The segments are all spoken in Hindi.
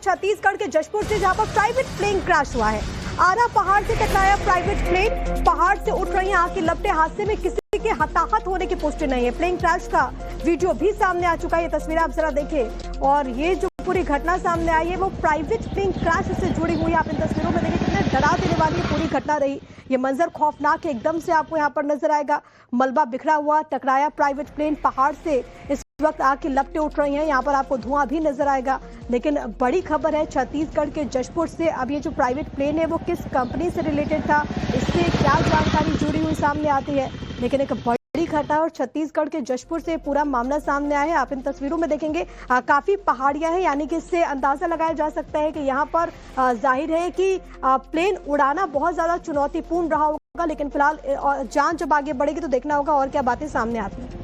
छत्तीसगढ़ के जशपुर से, जहां पर प्राइवेट प्लेन क्रैश हुआ है। आरा पहाड़ से टकराया प्राइवेट प्लेन, पहाड़ से उठ रही आग की लपटें। हादसे में किसी के हताहत होने की पुष्टि नहीं है। प्लेन क्रैश का वीडियो भी सामने आ चुका है। ये तस्वीर आप जरा देखें। और ये जो पूरी घटना सामने आई है वो प्राइवेट प्लेन क्रैश से जुड़ी हुई है। आप इन तस्वीरों में देखिए कितने डरा देने वाली ये पूरी घटना रही। ये मंजर खौफनाक है, एकदम से आपको यहाँ पर नजर आएगा। मलबा बिखरा हुआ, टकराया प्राइवेट प्लेन पहाड़ से। इस वक्त आग की लपटें उठ रही हैं। यहाँ पर आपको धुआं भी नजर आएगा। लेकिन बड़ी खबर है छत्तीसगढ़ के जशपुर से। अब ये जो प्राइवेट प्लेन है वो किस कंपनी से रिलेटेड था, इससे क्या जानकारी जुड़ी हुई सामने आती है। लेकिन एक बड़ी घटना और छत्तीसगढ़ के जशपुर से पूरा मामला सामने आया है। आप इन तस्वीरों में देखेंगे काफी पहाड़ियां हैं, यानी कि इससे अंदाजा लगाया जा सकता है कि यहाँ पर जाहिर है कि प्लेन उड़ाना बहुत ज्यादा चुनौतीपूर्ण रहा होगा। लेकिन फिलहाल जान जब आगे बढ़ेगी तो देखना होगा और क्या बातें सामने आती हैं।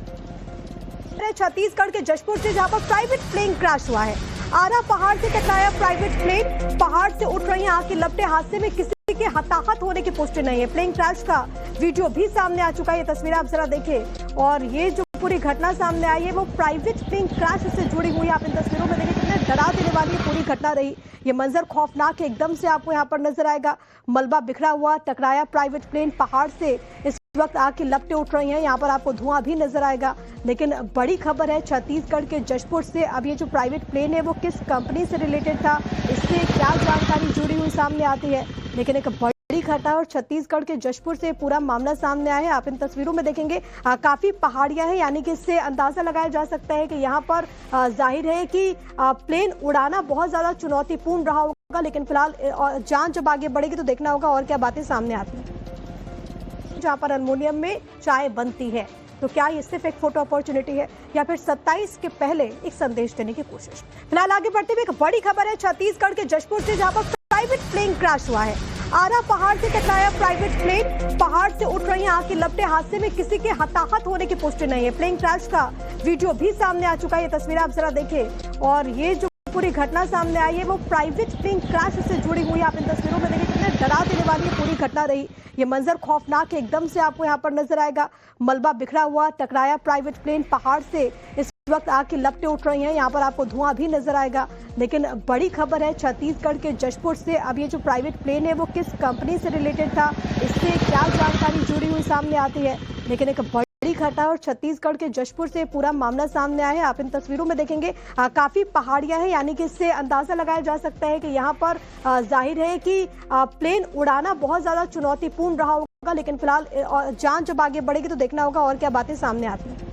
छत्तीसगढ़ के जशपुर से, जहां पर प्राइवेट प्लेन क्रैश हुआ है। आरा पहाड़ से टकराया प्राइवेट प्लेन, पहाड़ से उठ रही आग की लपटें। हादसे में किसी के हताहत होने की पुष्टि नहीं है। प्लेन क्रैश का वीडियो भी सामने आ चुका है। ये तस्वीर आप जरा देखें। और ये जो पूरी घटना सामने आई है वो प्राइवेट प्लेन क्रैश से जुड़ी हुई है। आप इन तस्वीरों में देखिए कितने डरा देने वाली ये पूरी घटना रही। ये मंजर खौफनाक है, एकदम से आपको यहाँ पर नजर आएगा। मलबा बिखरा हुआ, टकराया प्राइवेट प्लेन पहाड़ से। इस वक्त आग की लपटें उठ रही हैं। यहाँ पर आपको धुआं भी नजर आएगा। लेकिन बड़ी खबर है छत्तीसगढ़ के जशपुर से। अब ये जो प्राइवेट प्लेन है वो किस कंपनी से रिलेटेड था, इससे क्या जानकारी जुड़ी हुई सामने आती है। लेकिन एक बड़ी घटना और छत्तीसगढ़ के जशपुर से पूरा मामला सामने आया है। आप इन तस्वीरों में देखेंगे काफी पहाड़ियां हैं, यानी कि इससे अंदाजा लगाया जा सकता है कि यहाँ पर जाहिर है कि प्लेन उड़ाना बहुत ज्यादा चुनौतीपूर्ण रहा होगा। लेकिन फिलहाल जान जब आगे बढ़ेगी तो देखना होगा और क्या बातें सामने आती हैं। जहां पर अल्मोनियम में चाय बनती है, तो क्या ये सिर्फ एक फोटो अपॉर्चुनिटी है या फिर 27 के पहले एक संदेश देने की कोशिश। फिलहाल आगे बढ़ते हुए एक बड़ी खबर है छत्तीसगढ़ के जशपुर से, जहां पर प्राइवेट प्लेन क्रैश हुआ है। आरा पहाड़ से टकराया प्राइवेट प्लेन, पहाड़ से उठ रही आग की लपटें। हादसे में किसी के हताहत होने की पुष्टि नहीं है। प्लेन क्रैश का वीडियो भी सामने आ चुका है। ये तस्वीर आप जरा देखें। और ये जो पूरी घटना सामने आई है वो प्राइवेट प्लेन क्रैश से जुड़ी हुई है। आप इन तस्वीरों में देखिए कितने डरा देने वाली ये पूरी घटना रही। ये मंजर खौफनाक है, एकदम से आपको यहाँ पर नजर आएगा। मलबा बिखरा हुआ, टकराया प्राइवेट प्लेन पहाड़ से। इस वक्त आग की लपटें उठ रही हैं। यहाँ पर आपको धुआं भी नजर आएगा। लेकिन बड़ी खबर है छत्तीसगढ़ के जशपुर से। अब ये जो प्राइवेट प्लेन है वो किस कंपनी से रिलेटेड था, इससे क्या जानकारी जुड़ी हुई सामने आती है। लेकिन एक बड़ी घटना और छत्तीसगढ़ के जशपुर से पूरा मामला सामने आया है। आप इन तस्वीरों में देखेंगे काफी पहाड़ियां हैं, यानी कि इससे अंदाजा लगाया जा सकता है कि यहाँ पर जाहिर है कि प्लेन उड़ाना बहुत ज्यादा चुनौतीपूर्ण रहा होगा। लेकिन फिलहाल जान जब आगे बढ़ेगी तो देखना होगा और क्या बातें सामने आती हैं।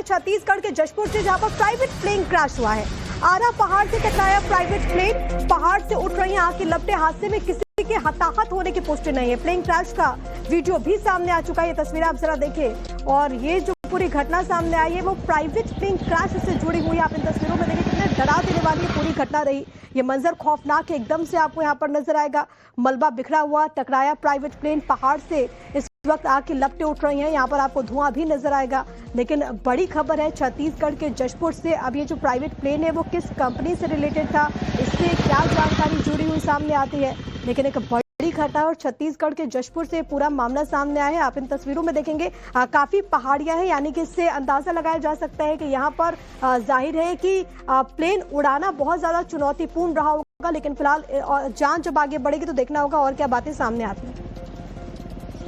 छत्तीसगढ़ के जशपुर से, जहां पर प्राइवेट प्लेन क्रैश हुआ है। आरा पहाड़ से टकराया प्राइवेट प्लेन, पहाड़ से उठ रही आग की लपटें। हादसे में किसी के हताहत होने की पुष्टि नहीं है। प्लेन क्रैश का वीडियो भी सामने आ चुका है। ये तस्वीर आप जरा देखें। और ये जो पूरी घटना सामने आई है वो प्राइवेट प्लेन क्रैश से जुड़ी हुई है। आप इन तस्वीरों में देखिए कितने डरा देने वाली ये पूरी घटना रही। ये मंजर खौफनाक है, एकदम से आपको यहाँ पर नजर आएगा। मलबा बिखरा हुआ, टकराया प्राइवेट प्लेन पहाड़ से। इस वक्त आग की लपटें उठ रही हैं। यहाँ पर आपको धुआं भी नजर आएगा। लेकिन बड़ी खबर है छत्तीसगढ़ के जशपुर से। अब ये जो प्राइवेट प्लेन है वो किस कंपनी से रिलेटेड था, इससे क्या जानकारी जुड़ी हुई सामने आती है। लेकिन एक बड़ी घटना और छत्तीसगढ़ के जशपुर से पूरा मामला सामने आया है। आप इन तस्वीरों में देखेंगे काफी पहाड़ियां हैं, यानी कि इससे अंदाजा लगाया जा सकता है कि यहाँ पर जाहिर है कि प्लेन उड़ाना बहुत ज्यादा चुनौतीपूर्ण रहा होगा। लेकिन फिलहाल जान जब आगे बढ़ेगी तो देखना होगा और क्या बातें सामने आती हैं।